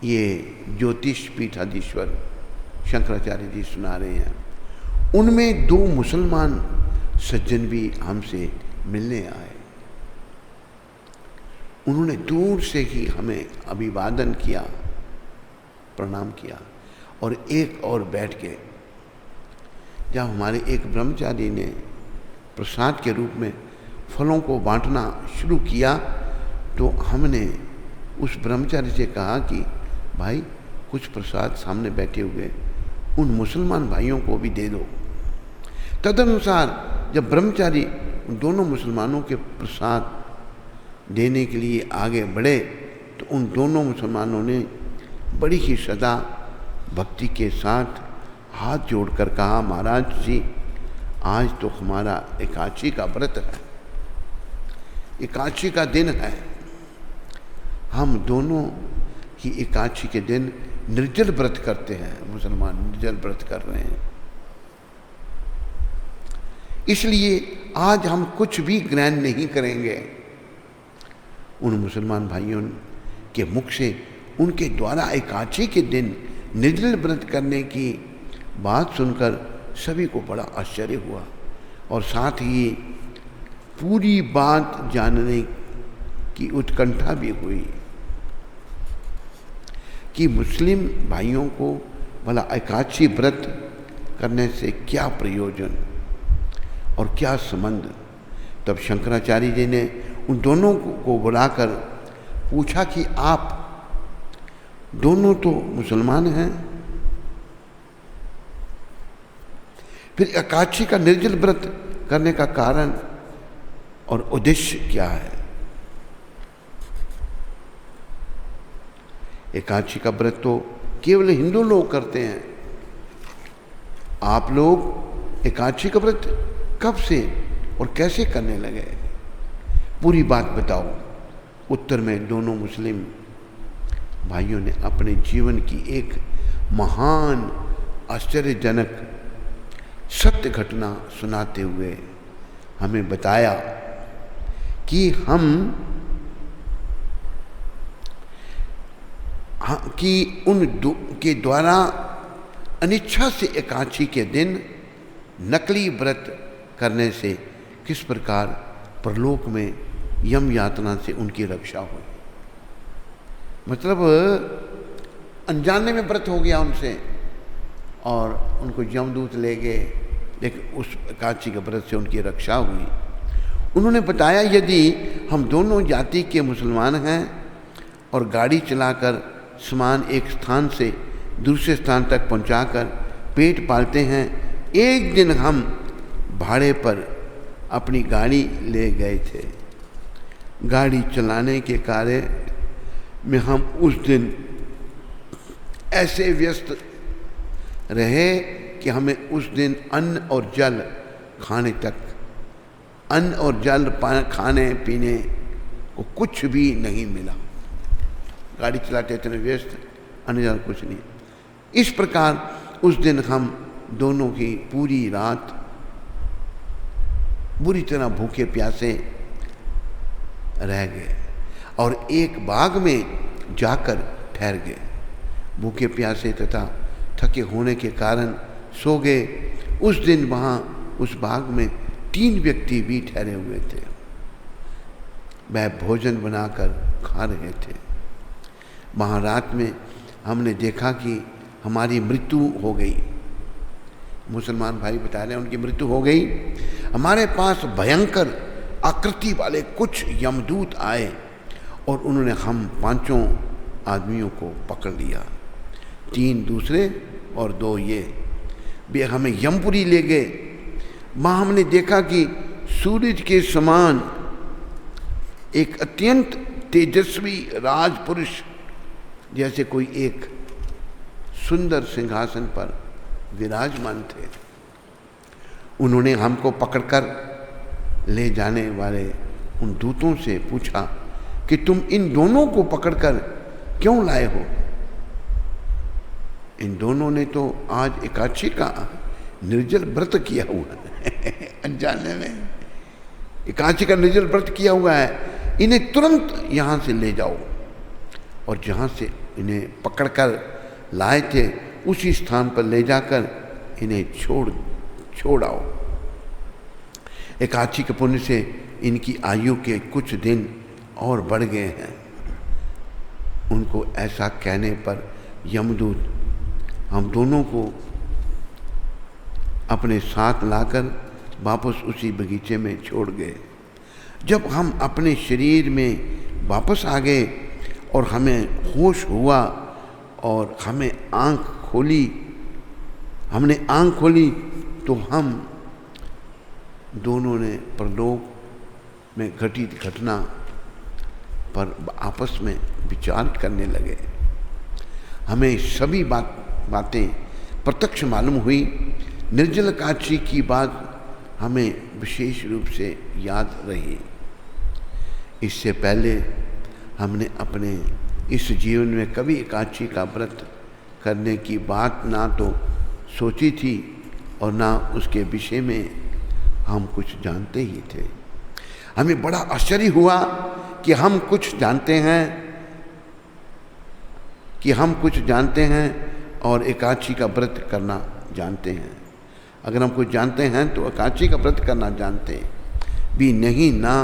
ये ज्योतिष पीठाधीश्वर शंकराचार्य जी सुना रहे हैं। उनमें 2 मुसलमान सज्जन भी हमसे मिलने आए। उन्होंने दूर से ही हमें अभिवादन किया, प्रणाम किया और एक और बैठ गए। जब हमारे एक ब्रह्मचारी ने प्रसाद के रूप में फलों को बांटना शुरू किया तो हमने उस ब्रह्मचारी से कहा कि भाई कुछ प्रसाद सामने बैठे हुए उन मुसलमान भाइयों को भी दे दो। तदनुसार जब ब्रह्मचारी उन दोनों मुसलमानों के प्रसाद देने के लिए आगे बढ़े तो उन दोनों मुसलमानों ने बड़ी ही श्रद्धा भक्ति के साथ हाथ जोड़कर कहा, महाराज जी आज तो हमारा एकादशी का व्रत है, एकादशी का दिन है। हम दोनों ही एकादशी के दिन निर्जल व्रत करते हैं। मुसलमान निर्जल व्रत कर रहे हैं, इसलिए आज हम कुछ भी ग्रहण नहीं करेंगे। उन मुसलमान भाइयों के मुख से उनके द्वारा एकादशी के दिन निर्जल व्रत करने की बात सुनकर सभी को बड़ा आश्चर्य हुआ और साथ ही पूरी बात जानने की उत्कंठा भी हुई कि मुस्लिम भाइयों को भला एकादशी व्रत करने से क्या प्रयोजन और क्या संबंध। तब शंकराचार्य जी ने उन दोनों को बुलाकर पूछा कि आप दोनों तो मुसलमान हैं, फिर एकादशी का निर्जल व्रत करने का कारण और उद्देश्य क्या है। एकादशी का व्रत तो केवल हिंदू लोग करते हैं, आप लोग एकादशी का व्रत कब से और कैसे करने लगे, पूरी बात बताओ। उत्तर में दोनों मुस्लिम भाइयों ने अपने जीवन की एक महान आश्चर्यजनक सत्य घटना सुनाते हुए हमें बताया कि उन के द्वारा अनिच्छा से एकादशी के दिन नकली व्रत करने से किस प्रकार परलोक में यम यातना से उनकी रक्षा हुई। मतलब अनजाने में व्रत हो गया उनसे और उनको यमदूत ले गए, लेकिन उस एकादशी के व्रत से उनकी रक्षा हुई। उन्होंने बताया यदि हम दोनों जाति के मुसलमान हैं और गाड़ी चलाकर सामान एक स्थान से दूसरे स्थान तक पहुंचाकर पेट पालते हैं, एक दिन हम भाड़े पर अपनी गाड़ी ले गए थे। गाड़ी चलाने के कार्य में हम उस दिन ऐसे व्यस्त रहे कि हमें उस दिन अन्न और जल खाने पीने को कुछ भी नहीं मिला। गाड़ी चलाते इतने व्यस्त, अन्न जल कुछ नहीं। इस प्रकार उस दिन हम दोनों की पूरी रात बुरी तरह भूखे प्यासे रह गए और एक बाग में जाकर ठहर गए। भूखे प्यासे तथा थके होने के कारण सो गए। उस दिन वहाँ उस बाग में 3 व्यक्ति भी ठहरे हुए थे। वह भोजन बनाकर खा रहे थे। वहाँ रात में हमने देखा कि हमारी मृत्यु हो गई। मुसलमान भाई बता रहे हैं उनकी मृत्यु हो गई। हमारे पास भयंकर आकृति वाले कुछ यमदूत आए और उन्होंने हम 5 आदमियों को पकड़ लिया, 3 दूसरे और 2 ये। वे हमें यमपुरी ले गए। वहाँ हमने देखा कि सूरज के समान एक अत्यंत तेजस्वी राजपुरुष जैसे कोई एक सुंदर सिंहासन पर विराजमान थे। उन्होंने हमको पकड़कर ले जाने वाले उन दूतों से पूछा कि तुम इन दोनों को पकड़कर क्यों लाए हो? इन दोनों ने तो आज एकादशी का निर्जल व्रत किया हुआ है अनजाने में एकादशी का निर्जल व्रत किया हुआ है, इन्हें तुरंत यहाँ से ले जाओ। और जहाँ से इन्हें पकड़कर लाए थे उसी स्थान पर ले जाकर इन्हें छोड़ आओ। एकादशी के पुण्य से इनकी आयु के कुछ दिन और बढ़ गए हैं। उनको ऐसा कहने पर यमदूत हम दोनों को अपने साथ लाकर वापस उसी बगीचे में छोड़ गए। जब हम अपने शरीर में वापस आ गए और हमें होश हुआ और हमने आँख खोली तो हम दोनों ने परलोक में घटित घटना पर आपस में विचार करने लगे। हमें सभी बातें प्रत्यक्ष मालूम हुई। निर्जल एकादशी की बात हमें विशेष रूप से याद रही। इससे पहले हमने अपने इस जीवन में कभी एकादशी का व्रत करने की बात ना तो सोची थी और ना उसके विषय में हम कुछ जानते ही थे। हमें बड़ा आश्चर्य हुआ कि हम कुछ जानते हैं और एकादशी का व्रत करना जानते हैं। अगर हम कुछ जानते हैं तो एकादशी का व्रत करना जानते भी नहीं ना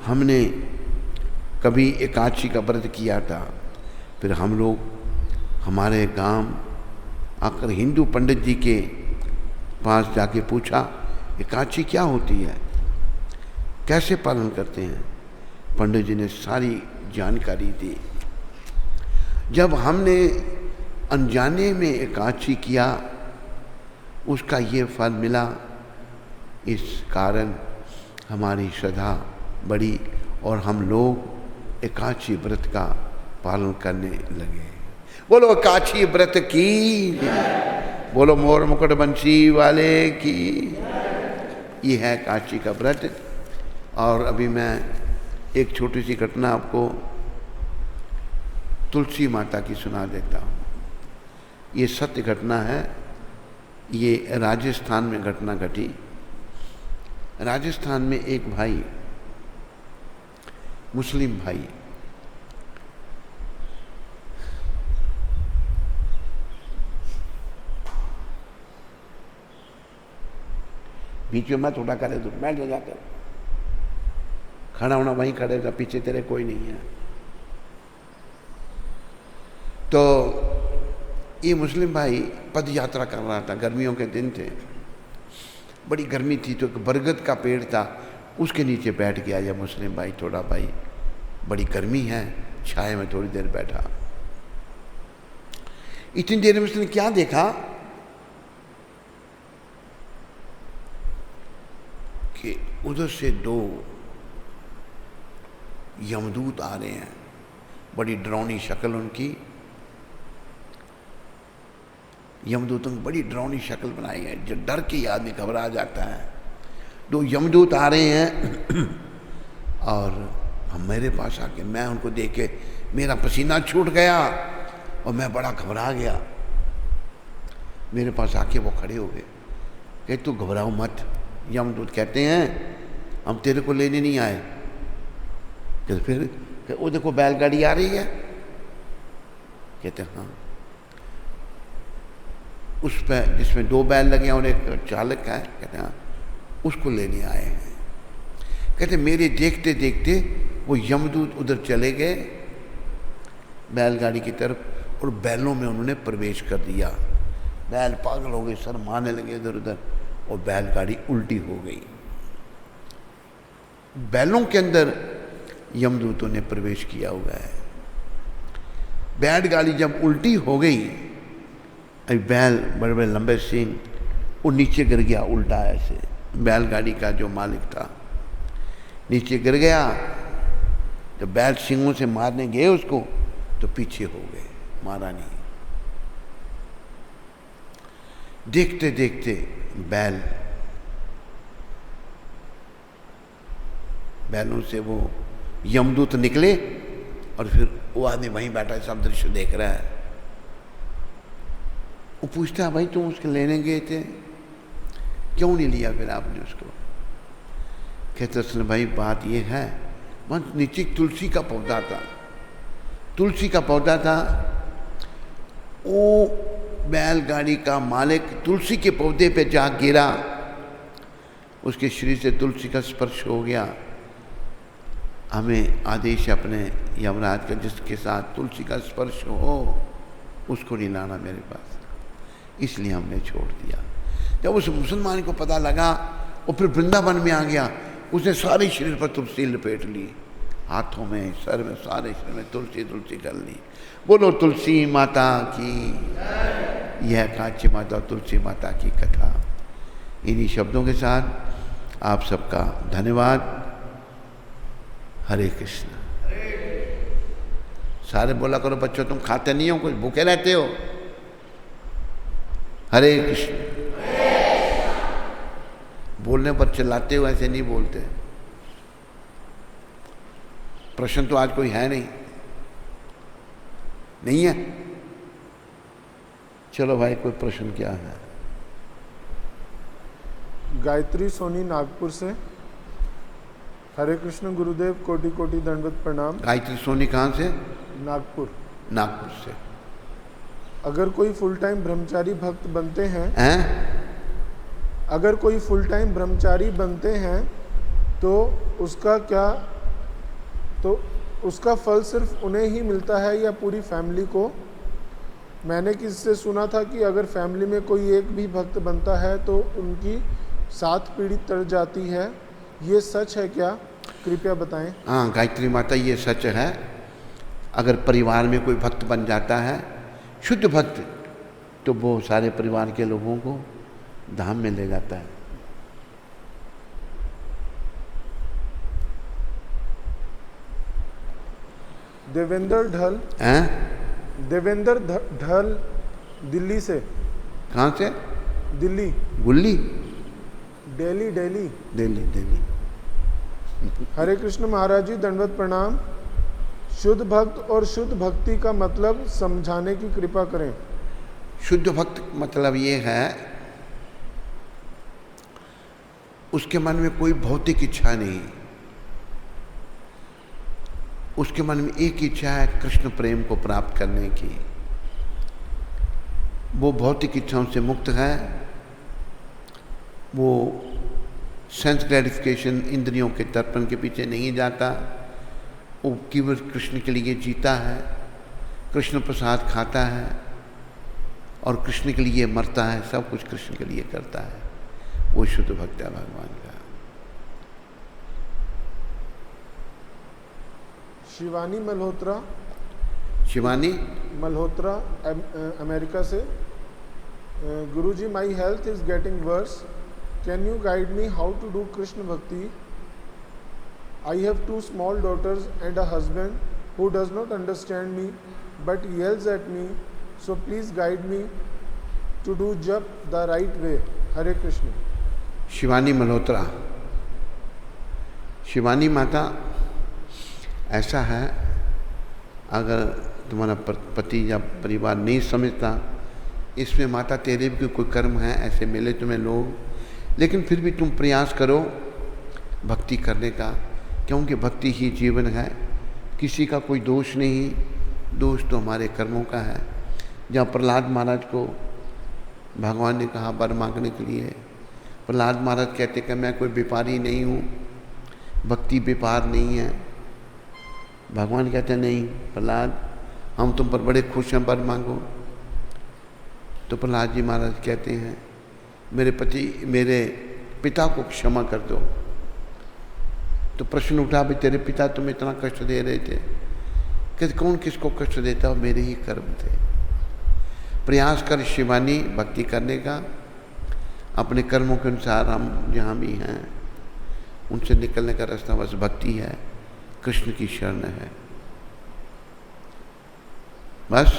हमने कभी एकादशी का व्रत किया था। फिर हम लोग हमारे गांव आकर हिंदू पंडित जी के पास जाके पूछा एकादशी क्या होती है, कैसे पालन करते हैं। पंडित जी ने सारी जानकारी दी। जब हमने अनजाने में एकादशी किया उसका ये फल मिला। इस कारण हमारी श्रद्धा बढ़ी और हम लोग एकादशी व्रत का पालन करने लगे। बोलो एकादशी व्रत की, बोलो मोर मुकुट बंसी वाले की। ये है एकादशी का व्रत। और अभी मैं एक छोटी सी घटना आपको तुलसी माता की सुना देता हूँ। ये सत्य घटना है। ये राजस्थान में घटना घटी। राजस्थान में एक भाई, मुस्लिम भाई, बीच में मत उठा करे तो बैठ जा जाकर, खड़ा होना वहीं खड़े था, पीछे तेरे कोई नहीं है। तो ये मुस्लिम भाई पद यात्रा कर रहा था। गर्मियों के दिन थे, बड़ी गर्मी थी तो एक बरगद का पेड़ था, उसके नीचे बैठ गया यह मुस्लिम भाई। थोड़ा भाई बड़ी गर्मी है, छाया में थोड़ी देर बैठा। इतनी देर में उसने क्या देखा कि उधर से दो यमदूत आ रहे हैं। बड़ी डरावनी शक्ल उनकी, यमदूतों की बड़ी डरावनी शक्ल बनाई है, जो डर के आदमी घबरा जाता है। दो यमदूत आ रहे हैं और हम मेरे पास आके, मैं उनको देख के मेरा पसीना छूट गया और मैं बड़ा घबरा गया। मेरे पास आके वो खड़े हो गए, कहे तू घबराओ मत। यमदूत कहते हैं हम तेरे को लेने नहीं आए। कहते फिर वो देखो बैलगाड़ी आ रही है। कहते हाँ, उस पर जिसमें दो बैल लगे हैं और एक चालक है। कहते हाँ, उसको लेने आए हैं। कहते मेरे देखते देखते वो यमदूत उधर चले गए बैलगाड़ी की तरफ और बैलों में उन्होंने प्रवेश कर दिया। बैल पागल हो गए, सर मारने लगे इधर उधर और बैलगाड़ी उल्टी हो गई। बैलों के अंदर यमदूतों ने प्रवेश किया हुआ है। बैलगाड़ी जब उल्टी हो गई, अभी बैल बड़े बड़े लंबे सींग वो नीचे गिर गया उल्टा ऐसे, बैलगाड़ी का जो मालिक था नीचे गिर गया। जब बैल सींगों से मारने गए उसको तो पीछे हो गए, मारा नहीं। देखते देखते बैलों से वो यमदूत निकले और फिर वो आदमी वहीं बैठा सब दृश्य देख रहा है। वो पूछता है भाई तुम उसके लेने गए थे, क्यों नहीं लिया फिर आपने उसको? कहते उसने भाई बात ये है, वहाँ नीचे तुलसी का पौधा था, तुलसी का पौधा था, वो बैलगाड़ी का मालिक तुलसी के पौधे पे जा गिरा, उसके शरीर से तुलसी का स्पर्श हो गया। हमें आदेश अपने यमराज का जिसके साथ तुलसी का स्पर्श हो उसको नहीं लाना मेरे पास, इसलिए हमने छोड़ दिया। जब उस मुसलमान को पता लगा वो फिर वृंदावन में आ गया, उसने सारे शरीर पर तुलसी लपेट ली, हाथों में सर में सारे शरीर में तुलसी तुलसी कर ली। बोलो तुलसी माता की। यह कांची माता और तुलसी माता की कथा। इन्हीं शब्दों के साथ आप सबका धन्यवाद। हरे कृष्ण। सारे बोला करो बच्चों तुम खाते नहीं हो, कुछ भूखे रहते हो। हरे कृष्ण। बोलने पर चिल्लाते हो, ऐसे नहीं बोलते। प्रश्न तो आज कोई है नहीं है? चलो भाई कोई प्रश्न क्या है? गायत्री सोनी नागपुर से। हरे कृष्ण गुरुदेव, कोटि कोटि दंडवत प्रणाम। गायत्री सोनी कहाँ से? नागपुर। नागपुर से। अगर कोई फुल टाइम ब्रह्मचारी भक्त बनते हैं, अगर कोई फुल टाइम ब्रह्मचारी बनते हैं तो उसका फल सिर्फ उन्हें ही मिलता है या पूरी फैमिली को? मैंने किसी से सुना था कि अगर फैमिली में कोई एक भी भक्त बनता है तो उनकी 7 पीढ़ी तर जाती है, ये सच है क्या? कृपया बताएं। हाँ गायत्री माता, ये सच है। अगर परिवार में कोई भक्त बन जाता है, शुद्ध भक्त, तो वो सारे परिवार के लोगों को धाम में ले जाता है। देवेंद्र ढल। देवेंद्र ढल दिल्ली से। कहाँ से? दिल्ली। गुल्ली? दिल्ली। हरे कृष्ण महाराज जी, दंडवत प्रणाम। शुद्ध भक्त और शुद्ध भक्ति का मतलब समझाने की कृपा करें। शुद्ध भक्त मतलब ये है, उसके मन में कोई भौतिक इच्छा नहीं, उसके मन में एक इच्छा है कृष्ण प्रेम को प्राप्त करने की। वो भौतिक इच्छाओं से मुक्त है, वो सेंस ग्रेटिफिकेशन, इंद्रियों के तर्पण के पीछे नहीं जाता, वो केवल कृष्ण के लिए जीता है, कृष्ण प्रसाद खाता है और कृष्ण के लिए मरता है, सब कुछ कृष्ण के लिए करता है। वो शुद्ध भक्त है भगवान का। शिवानी मल्होत्रा। शिवानी मल्होत्रा अमेरिका से। Guruji, my health is getting worse, can you guide me how to do Krishna bhakti? I have 2 small daughters and a husband who does not understand me but yells at me, so please guide me to do jap the right way. Hare Krishna. Shivani Malhotra. Shivani माता, ऐसा है, अगर तुम्हारा पति या परिवार नहीं समझता, इसमें माता तेरे भी कोई कर्म है, ऐसे मिले तुम्हें लोग, लेकिन फिर भी तुम प्रयास करो भक्ति करने का, क्योंकि भक्ति ही जीवन है। किसी का कोई दोष नहीं, दोष तो हमारे कर्मों का है। जहाँ प्रहलाद महाराज को भगवान ने कहा वर मांगने के लिए, प्रहलाद महाराज कहते कि मैं कोई व्यापारी नहीं हूँ, भक्ति व्यापार नहीं है। भगवान कहते नहीं प्रहलाद, हम तुम पर बड़े खुश हैं, वर मांगो। तो प्रहलाद जी महाराज कहते हैं मेरे पिता को क्षमा कर दो। तो प्रश्न उठा, भी तेरे पिता तुम्हें इतना कष्ट दे रहे थे? कहते कौन किसको कष्ट देता हो, मेरे ही कर्म थे। प्रयास कर शिवानी भक्ति करने का, अपने कर्मों के अनुसार हम जहाँ भी हैं उनसे निकलने का रास्ता बस भक्ति है, कृष्ण की शरण है। बस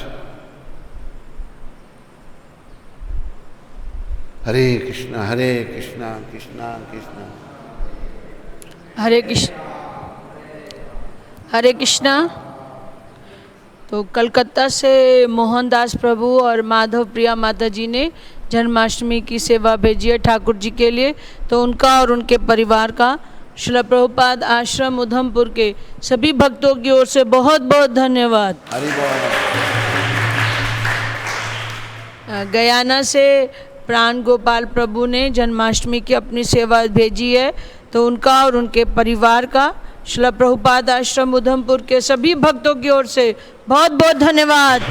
हरे कृष्णा कृष्णा कृष्णा हरे कृष्णा। तो कलकत्ता से मोहनदास प्रभु और माधव प्रिया माता जी ने जन्माष्टमी की सेवा भेजी है ठाकुर जी के लिए। तो उनका और उनके परिवार का श्रील प्रभुपाद आश्रम उधमपुर के सभी भक्तों की ओर से बहुत बहुत धन्यवाद। हरि बोल। गयाना से प्राण गोपाल प्रभु ने जन्माष्टमी की अपनी सेवा भेजी है। तो उनका और उनके परिवार का श्रील प्रभुपाद आश्रम उधमपुर के सभी भक्तों की ओर से बहुत बहुत धन्यवाद।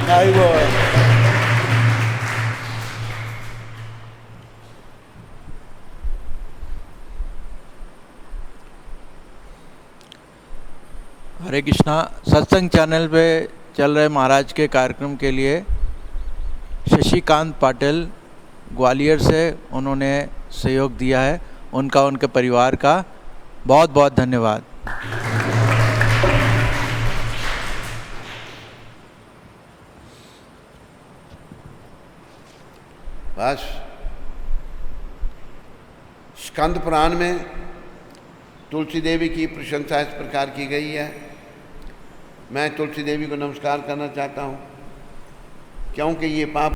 हरे कृष्णा। सत्संग चैनल पे चल रहे महाराज के कार्यक्रम के लिए शशिकांत पाटिल ग्वालियर से उन्होंने सहयोग दिया है। उनका उनके परिवार का बहुत बहुत धन्यवाद। बस स्कंद पुराण में तुलसी देवी की प्रशंसा इस प्रकार की गई है। मैं तुलसी देवी को नमस्कार करना चाहता हूँ, क्योंकि ये पाप